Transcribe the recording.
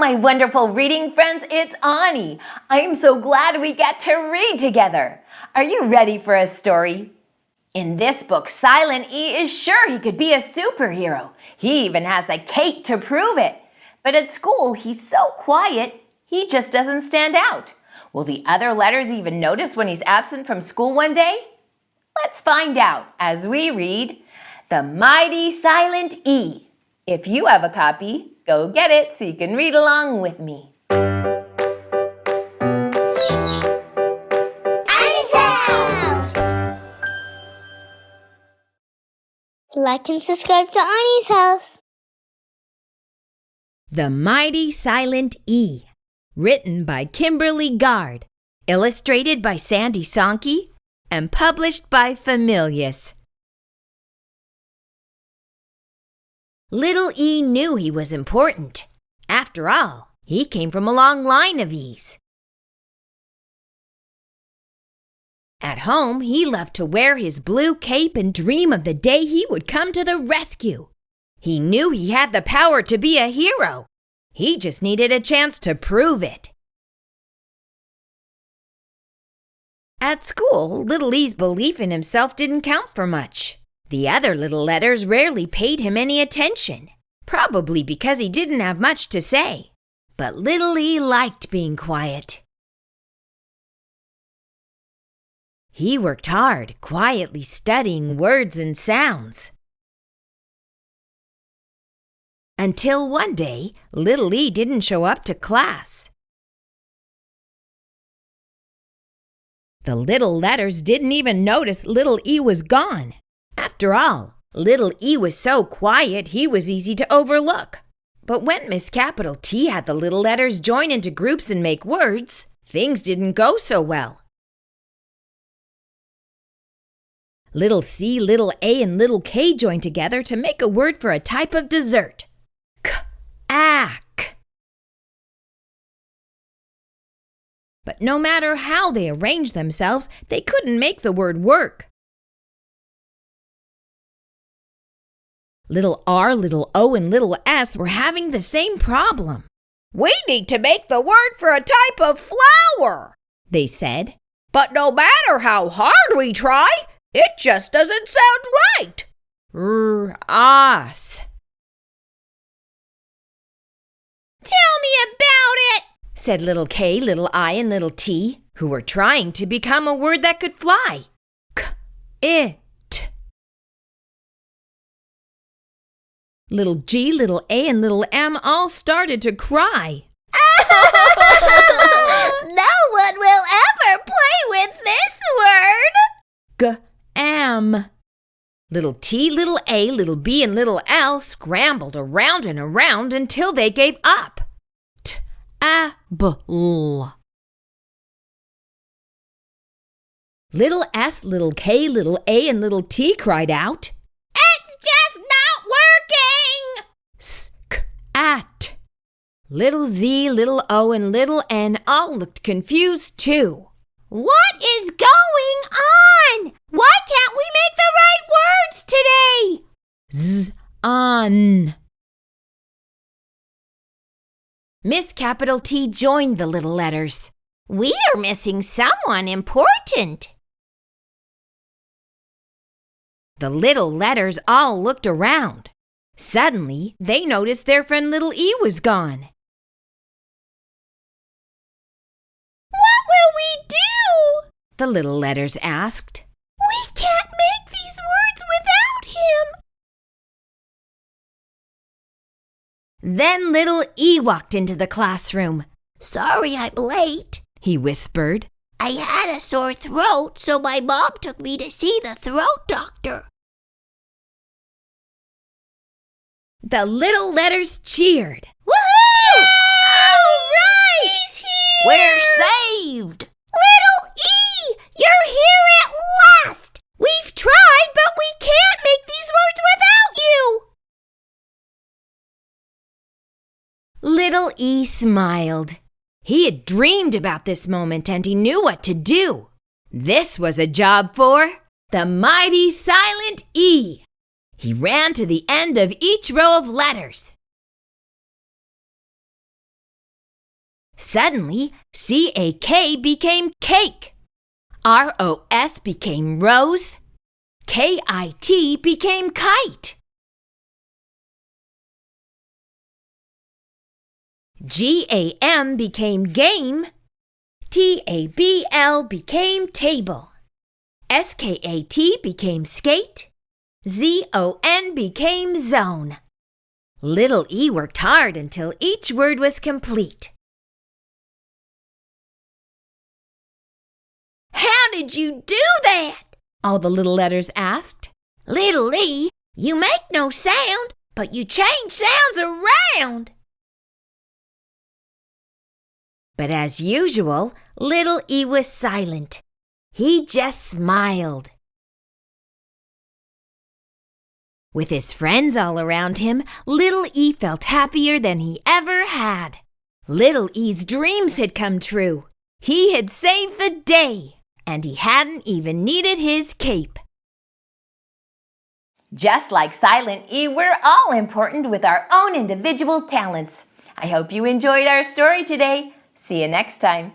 my wonderful reading friends, it's Awnie. I am so glad we get to read together. Are you ready for a story? In this book, Silent E is sure he could be a superhero. He even has the cape to prove it. But at school, he's so quiet, he just doesn't stand out. Will the other letters even notice when he's absent from school one day? Let's find out as we read The Mighty Silent E. If you have a copy, go get it so you can read along with me. Awnie's house! Like and subscribe to Awnie's house. The Mighty Silent E, written by Kimberlee Gard, illustrated by Sandie Sonke, and published by Familius. Little E knew he was important. After all, he came from a long line of E's. At home, he loved to wear his blue cape and dream of the day he would come to the rescue. He knew he had the power to be a hero. He just needed a chance to prove it. At school, Little E's belief in himself didn't count for much. The other little letters rarely paid him any attention, probably because he didn't have much to say. But Little E liked being quiet. He worked hard, quietly studying words and sounds. Until one day, Little E didn't show up to class. The little letters didn't even notice Little E was gone. After all, Little E was so quiet he was easy to overlook. But when Miss Capital T had the little letters join into groups and make words, things didn't go so well. Little C, little A, and little K joined together to make a word for a type of dessert. K-ack. But no matter how they arranged themselves, they couldn't make the word work. Little R, little O, and little S were having the same problem. "We need to make the word for a type of flower," they said. "But no matter how hard we try, it just doesn't sound right." R-os. "Tell me about it," said little K, little I, and little T, who were trying to become a word that could fly. K-it. Little G, little A, and little M all started to cry. No one will ever play with this word. G-am. Little T, little A, little B, and little L scrambled around and around until they gave up. T-a-b-l. Little S, little K, little A, and little T cried out, "It's just not working!" S-k-at. Little Z, little O, and little N all looked confused too. "What is going on? Why can't we make the right words today?" Z-on. Miss Capital T joined the little letters. "We are missing someone important." The little letters all looked around. Suddenly, they noticed their friend Little E was gone. "What will we do?" the little letters asked. "We can't make these words without him." Then Little E walked into the classroom. "Sorry I'm late," he whispered. "I had a sore throat, so my mom took me to see the throat doctor." The little letters cheered. Woohoo! All right! He's here! We're saved! Little E, you're here at last! We've tried, but we can't make these words without you! Little E smiled. He had dreamed about this moment and he knew what to do. This was a job for the Mighty Silent E. He ran to the end of each row of letters. Suddenly, C-A-K became cake. R-O-S became rose. K-I-T became kite. G-A-M became game. T-A-B-L became table. S-K-A-T became skate. Z-O-N became zone. Little E worked hard until each word was complete. How did you do that? All the little letters asked. Little E, you make no sound, but you change sounds around. But as usual, little E was silent. He just smiled. With his friends all around him, little E felt happier than he ever had. Little E's dreams had come true. He had saved the day, and he hadn't even needed his cape. Just like Silent E, we're all important with our own individual talents. I hope you enjoyed our story today. See you next time.